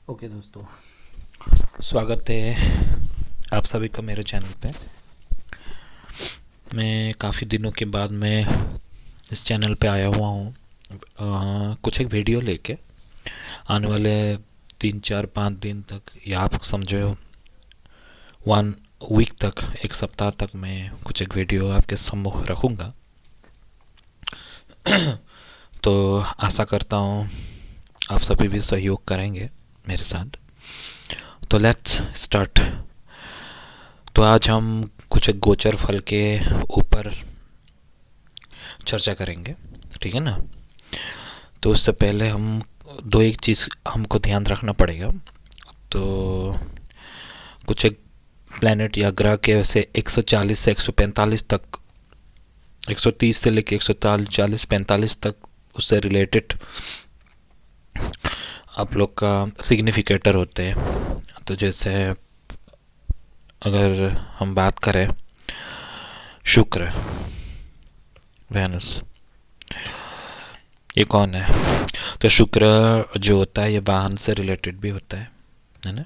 Okay दोस्तों, स्वागत है आप सभी का मेरे चैनल पे। मैं काफ़ी दिनों के बाद मैं इस चैनल पे आया हुआ हूँ कुछ एक वीडियो लेके। आने वाले 3 4 5 दिन तक, या आप समझो 1 वीक तक, एक सप्ताह तक मैं कुछ एक वीडियो आपके सम्मुख रखूँगा। तो आशा करता हूँ आप सभी भी सहयोग करेंगे मेरे साथ। तो लेट्स स्टार्ट। तो आज हम कुछ एक गोचर फल के ऊपर चर्चा करेंगे, ठीक है ना। तो उससे पहले हम दो एक चीज़ हमको ध्यान रखना पड़ेगा। तो कुछ एक प्लैनेट या ग्रह के वैसे 140 से 145 तक, 130 से लेके 140 45 तक उससे रिलेटेड आप लोग का सिग्निफिकेटर होते हैं। तो जैसे अगर हम बात करें शुक्र, वेनस, ये कौन है? तो शुक्र जो होता है ये वाहन से रिलेटेड भी होता है ना।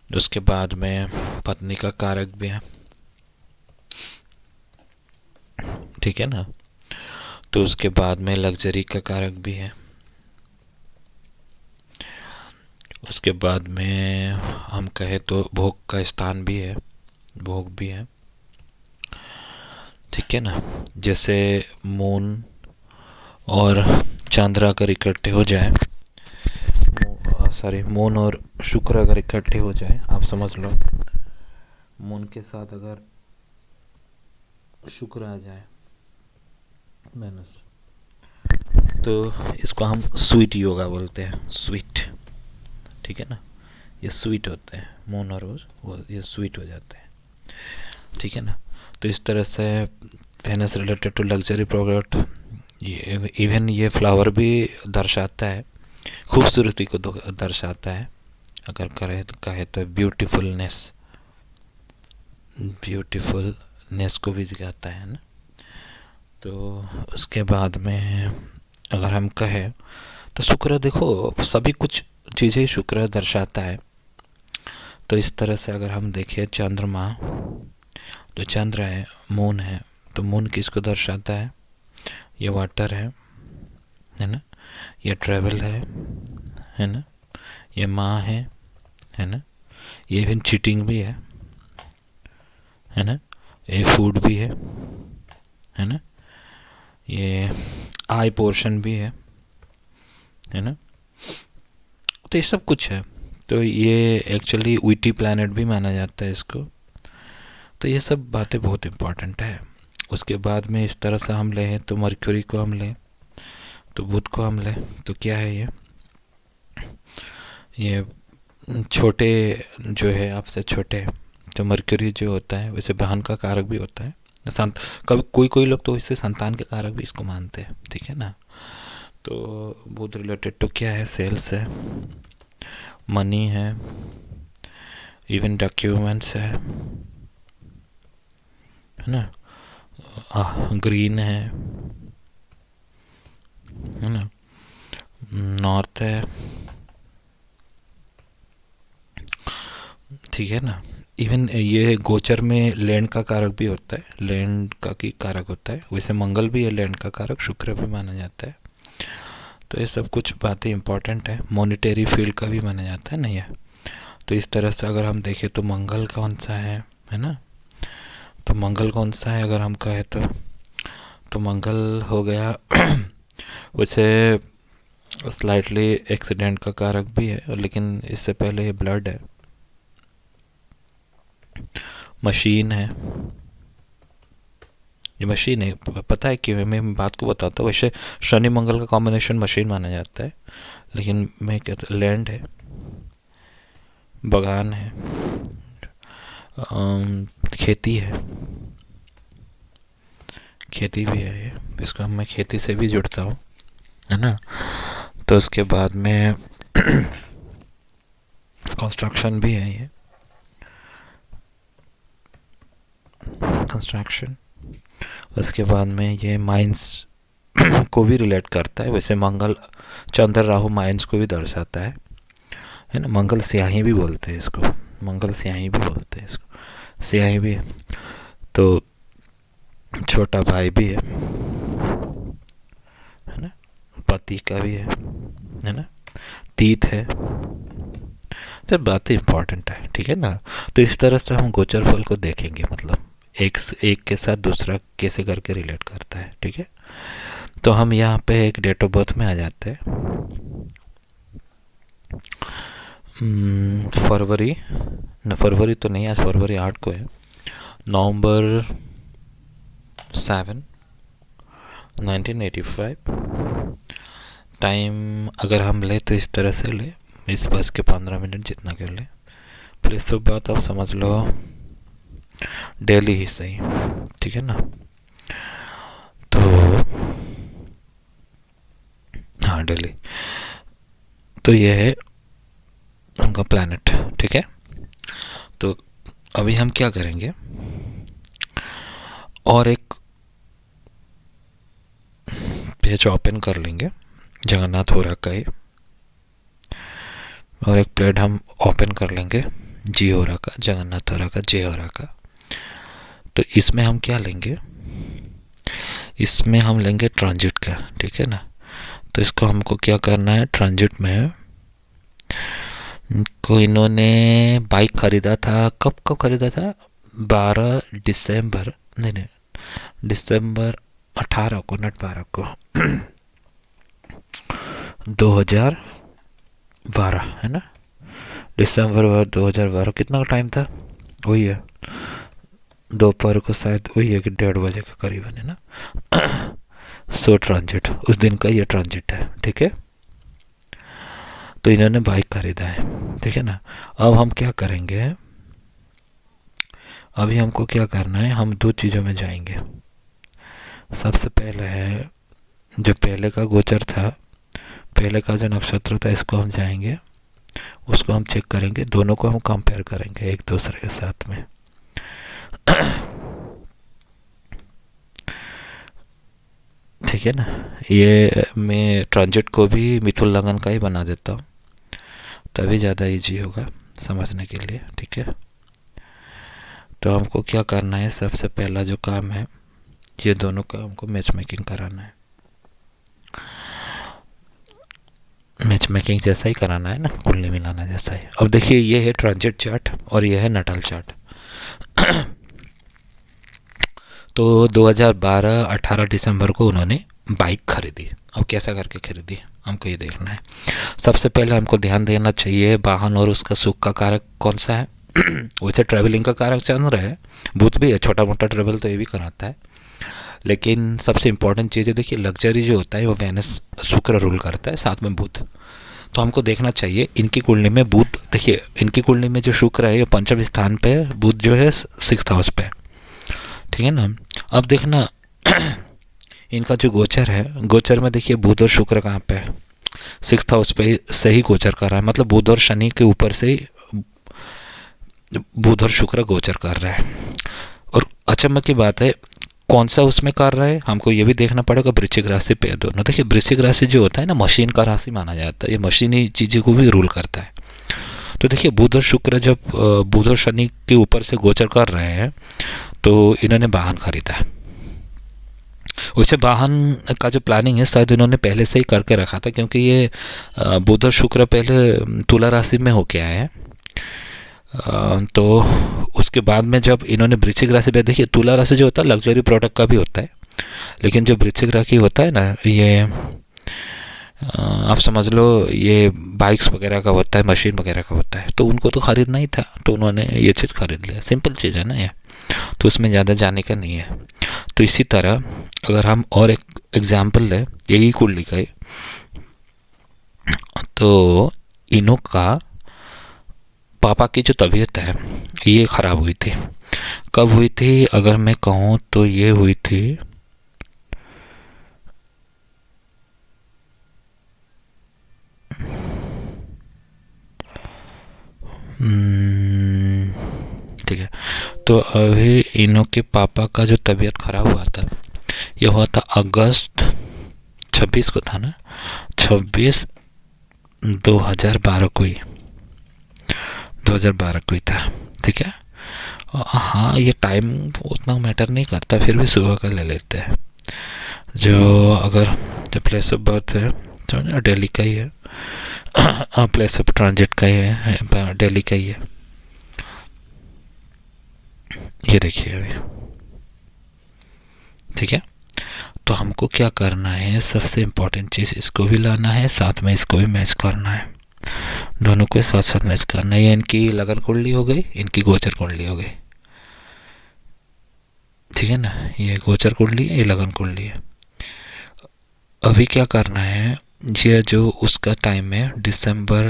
उसके बाद में पत्नी का कारक भी है, ठीक है ना। तो उसके बाद में लग्जरी का कारक भी है। उसके बाद में हम कहे तो भोग का स्थान भी है, भोग भी है, ठीक है ना। जैसे मून और चंद्र अगर इकट्ठे हो जाए, सॉरी मून और शुक्र अगर इकट्ठे हो जाए, आप समझ लो मून के साथ अगर शुक्र आ जाए, वेनस, तो इसको हम स्वीट योगा बोलते हैं। स्वीट, ठीक है ना। ये स्वीट होते हैं मून और वो ये स्वीट हो जाते हैं, ठीक है ना। तो इस तरह से Venus related to luxury product, ये इवन ये फ्लावर भी दर्शाता है, खूबसूरती को दर्शाता है। अगर कहे तो ब्यूटीफुलनेस, ब्यूटीफुलनेस को भी दिखाता है ना। तो उसके बाद में अगर हम कहें तो शुक्र, देखो सभी कुछ चीज़ें शुक्र दर्शाता है। तो इस तरह से अगर हम देखें चंद्रमा, जो चंद्र है, मून है, तो मून किसको दर्शाता है? ये वाटर है ना। ये ट्रैवल है ना। ये माँ है ना। ये इवन चीटिंग भी है ना। ये फूड भी है ना। ये आई पोर्शन भी है ना। तो ये सब कुछ है। तो ये एक्चुअली वीटी प्लैनेट भी माना जाता है इसको। तो ये सब बातें बहुत इम्पॉर्टेंट है। उसके बाद में इस तरह से हम लें तो मरक्यूरी को हम लें, तो बुध को हम लें, तो क्या है ये छोटे जो है, आपसे छोटे। तो मरक्यूरी जो होता है वैसे बहन का कारक भी होता है। संत कभी कोई लोग तो इससे संतान के कारक भी इसको मानते हैं, ठीक है ना। तो बुध रिलेटेड तो क्या है? सेल्स है, मनी है, इवन डॉक्यूमेंट्स है ना। ग्रीन है ना। नॉर्थ है, ठीक है ना। इवन ये गोचर में लैंड का कारक भी होता है, लैंड का की कारक होता है। वैसे मंगल भी है लैंड का कारक, शुक्र भी माना जाता है। तो ये सब कुछ बातें इंपॉर्टेंट है। मॉनेटरी फील्ड का भी माना जाता है ना ये। तो इस तरह से अगर हम देखें तो मंगल कौन सा है ना। तो मंगल कौन सा है अगर हम कहें तो मंगल हो गया वैसे स्लाइटली एक्सीडेंट का कारक भी है, लेकिन इससे पहले ये ब्लड है, मशीन है। ये मशीन है, पता है कि मैं बात को बताता हूँ। वैसे शनि मंगल का कॉम्बिनेशन मशीन माना जाता है, लेकिन मैं कहता लैंड है, बगान है, खेती है, खेती भी है ये, इसको मैं खेती से भी जुड़ता हूँ, है ना। तो उसके बाद में कंस्ट्रक्शन भी है ये, कंस्ट्रक्शन। उसके बाद में ये माइंस को भी रिलेट करता है। वैसे मंगल, चंद्र, राहु माइंस को भी दर्शाता है। है ना। मंगल स्याही भी बोलते हैं इसको, मंगल स्याही भी बोलते हैं इसको, स्याही भी है। तो छोटा भाई भी है ना, पति का भी है ना, तीत है। तो बात इंपॉर्टेंट है, ठीक है ना। तो इस तरह से हम गोचर फल को देखेंगे, मतलब एक के साथ दूसरा कैसे करके रिलेट करता है, ठीक है। तो हम यहाँ पे एक डेट ऑफ बर्थ में आ जाते हैं। फरवरी न, फरवरी तो नहीं, आज फरवरी 8 को है। नवंबर 7 1985। टाइम अगर हम ले तो इस तरह से ले, इस बस के 15 मिनट जितना कर ले। प्लेस ऑफ बात आप समझ लो दिल्ली ही सही, ठीक है ना। तो हाँ दिल्ली, तो ये है उनका प्लैनेट, ठीक है। तो अभी हम क्या करेंगे, और एक पेज ओपन कर लेंगे जगन्नाथ होरा का ही, और एक प्लेट हम ओपन कर लेंगे जी होरा का, जगन्नाथ होरा का, जे होरा का। तो इसमें हम क्या लेंगे, इसमें हम लेंगे ट्रांजिट का, ठीक है ना। तो इसको हमको क्या करना है, ट्रांजिट में को इन्होंने बाइक खरीदा था, कब कब खरीदा था, 12 दिसंबर, नहीं दिसंबर 18 को, नट 12 को 2012, है ना। दिसंबर 2012, कितना का टाइम था, वही है दोपहर को, शायद वही है कि 1:30 बजे के करीबन, है ना। सो ट्रांजिट उस दिन का ये ट्रांजिट है, ठीक है। तो इन्होंने बाइक खरीदा है, ठीक है ना। अब हम क्या करेंगे, अभी हमको क्या करना है, हम दो चीज़ों में जाएंगे। सबसे पहले है जो पहले का गोचर था, पहले का जो नक्षत्र था, इसको हम जाएंगे, उसको हम चेक करेंगे, दोनों को हम कंपेयर करेंगे एक दूसरे के साथ में। ठीक है ना। ये मैं ट्रांजिट को भी मिथुन लगन का ही बना देता हूँ, तभी ज़्यादा इजी होगा समझने के लिए, ठीक है। तो हमको क्या करना है, सबसे पहला जो काम है, ये दोनों का हमको मैच मेकिंग कराना है। मैच मेकिंग जैसा ही कराना है ना, कुंडली मिलाना जैसा ही। अब देखिए ये है ट्रांजिट चार्ट और ये है नटल चार्ट। तो 2012-18 दिसंबर को उन्होंने बाइक खरीदी। अब कैसा करके खरीदी हमको ये देखना है। सबसे पहले हमको ध्यान देना चाहिए वाहन और उसका सुख का कारक कौन सा है। वैसे ट्रैवलिंग का कारक चंद्र है, बुध भी है, छोटा मोटा ट्रैवल तो ये भी कराता है, लेकिन सबसे इंपॉर्टेंट चीज़ है, देखिए लग्जरी जो होता है वो वेनस शुक्र रूल करता है, साथ में बुध। तो हमको देखना चाहिए इनकी कुंडली में बुध, देखिए इनकी कुंडली में जो शुक्र है ये 5वें स्थान पे, बुध जो है 6th हाउस पे, ठीक है ना। अब देखना इनका जो गोचर है, गोचर में देखिए बुध और शुक्र कहाँ पे है, 6th हाउस पे से ही गोचर कर रहा है, मतलब बुध और शनि के ऊपर से ही बुध और शुक्र गोचर कर रहा है। और अचंभे की बात है कौन सा उसमें कर रहा है, हमको ये भी देखना पड़ेगा वृश्चिक राशि पे दोनों। देखिए वृश्चिक राशि जो होता है ना, मशीन का राशि माना जाता है, ये मशीनी चीज़ों को भी रूल करता है। तो देखिए बुध और शुक्र जब बुध और शनि के ऊपर से गोचर कर रहे हैं, तो इन्होंने वाहन खरीदा है। वैसे वाहन का जो प्लानिंग है शायद इन्होंने पहले से ही करके रखा था, क्योंकि ये बुध और शुक्र पहले तुला राशि में होके आए हैं। तो उसके बाद में जब इन्होंने वृश्चिक राशि पे, देखिए तुला राशि जो होता है लग्जरी प्रोडक्ट का भी होता है, लेकिन जो वृश्चिक राशि होता है ना, ये आप समझ लो ये बाइक्स वगैरह का होता है, मशीन वगैरह का होता है, तो उनको तो खरीदना ही था, तो उन्होंने ये चीज़ खरीद लिया। सिंपल चीज़ है ना ये, तो उसमें ज़्यादा जाने का नहीं है। तो इसी तरह अगर हम और एक एग्जाम्पल लें यही कुंडली का, तो इनों का पापा की जो तबीयत है ये ख़राब हुई थी। कब हुई थी अगर मैं कहूँ तो ये हुई थी ठीक है। तो अभी इनों के पापा का जो तबीयत ख़राब हुआ था, ये हुआ था अगस्त 26 को था ना, 26 2012 को ही, 2012 को ही था, ठीक है। हाँ, ये टाइम उतना मैटर नहीं करता, फिर भी सुबह का ले लेते हैं। जो अगर जो प्लेस ऑफ बर्थ है तो दिल्ली का ही है, प्लेस ऑफ ट्रांजिट का ही है, दिल्ली का ही है। ये देखिए अभी, ठीक है। तो हमको क्या करना है, सबसे इम्पोर्टेंट चीज़ इसको भी लाना है, साथ में इसको भी मैच करना है, दोनों को साथ साथ मैच करना है। ये इनकी लगन कुंडली हो गई, इनकी गोचर कुंडली हो गई, ठीक है ना। ये गोचर कुंडली है, ये लगन कुंडली है। अभी क्या करना है, ये जो उसका टाइम है दिसंबर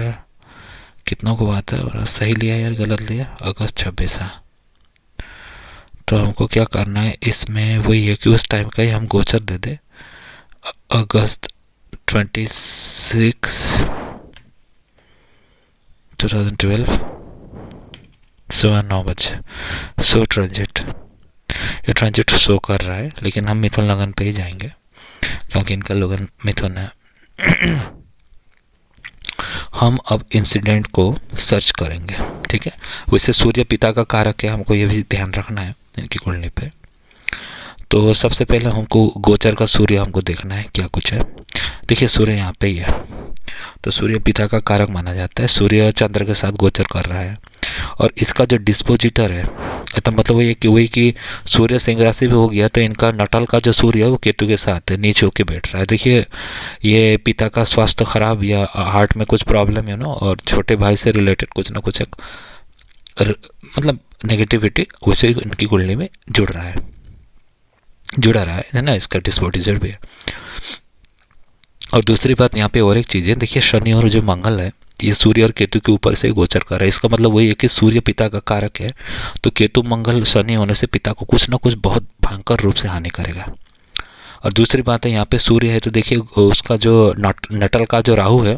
कितना को आता है, सही लिया यार गलत लिया, अगस्त 26। तो हमको क्या करना है इसमें, वही है कि उस टाइम का ही हम गोचर दे दे, अगस्त 26 2012 सुबह 9 बजे सो ट्रांजिट। ये ट्रांजिट शो कर रहा है, लेकिन हम मिथुन लगन पे ही जाएंगे क्योंकि इनका लगन मिथुन है। हम अब इंसिडेंट को सर्च करेंगे, ठीक है। वैसे सूर्य पिता का कारक है, हमको ये भी ध्यान रखना है इनकी कुंडली पे। तो सबसे पहले हमको गोचर का सूर्य हमको देखना है क्या कुछ है। देखिए सूर्य यहाँ पे ही है, तो सूर्य पिता का कारक माना जाता है, सूर्य चंद्र के साथ गोचर कर रहा है। और इसका जो डिस्पोजिटर है, तो मतलब वही कि सूर्य सिंह राशि भी हो गया, तो इनका नटल का जो सूर्य है वो केतु के साथ है, नीचे होके बैठ रहा है। देखिए ये पिता का स्वास्थ्य खराब या हार्ट में कुछ प्रॉब्लम है ना, और छोटे भाई से रिलेटेड कुछ ना कुछ एक मतलब नेगेटिविटी वैसे इनकी कुंडली में जुड़ा रहा है ना, इसका डिस्पोजिटर भी है। और दूसरी बात यहाँ पे और एक चीज़ है, देखिए शनि और जो मंगल है ये सूर्य और केतु के ऊपर से गोचर कर रहा है। इसका मतलब वही है कि सूर्य पिता का कारक है, तो केतु मंगल शनि होने से पिता को कुछ ना कुछ बहुत भयंकर रूप से हानि करेगा। और दूसरी बात है यहाँ पे सूर्य है, तो देखिए उसका जो नटल का जो राहु है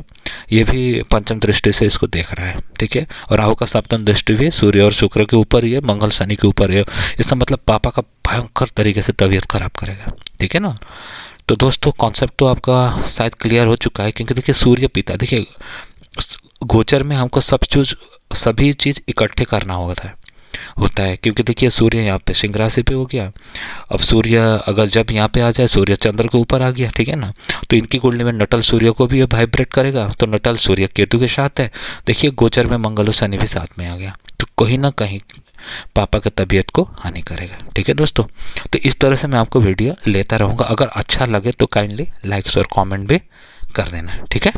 ये भी पंचम दृष्टि से इसको देख रहा है, ठीक है। और राहु का सप्तम दृष्टि भी सूर्य और शुक्र के ऊपर ही है, मंगल शनि के ऊपर है। इसका मतलब पापा का भयंकर तरीके से तबीयत खराब करेगा, ठीक है ना। तो दोस्तों कॉन्सेप्ट तो आपका शायद क्लियर हो चुका है, क्योंकि देखिए सूर्य पिता, देखिए गोचर में हमको सभी चीज़ इकट्ठे करना होता है, क्योंकि देखिए सूर्य यहाँ पे सिंह राशि पे हो गया। अब सूर्य अगर जब यहाँ पे आ जाए, सूर्य चंद्र के ऊपर आ गया, ठीक है ना, तो इनकी कुंडली में नटल सूर्य को भी वाइब्रेट करेगा, तो नटल सूर्य केतु के साथ है। देखिए गोचर में मंगल और शनि भी साथ में आ गया, तो कहीं ना कहीं पापा की तबीयत को हानि करेगा, ठीक है दोस्तों। तो इस तरह से मैं आपको वीडियो लेता रहूँगा, अगर अच्छा लगे तो काइंडली लाइक्स और कमेंट भी कर देना, ठीक है।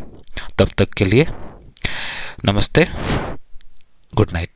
तब तक के लिए नमस्ते, गुड नाइट।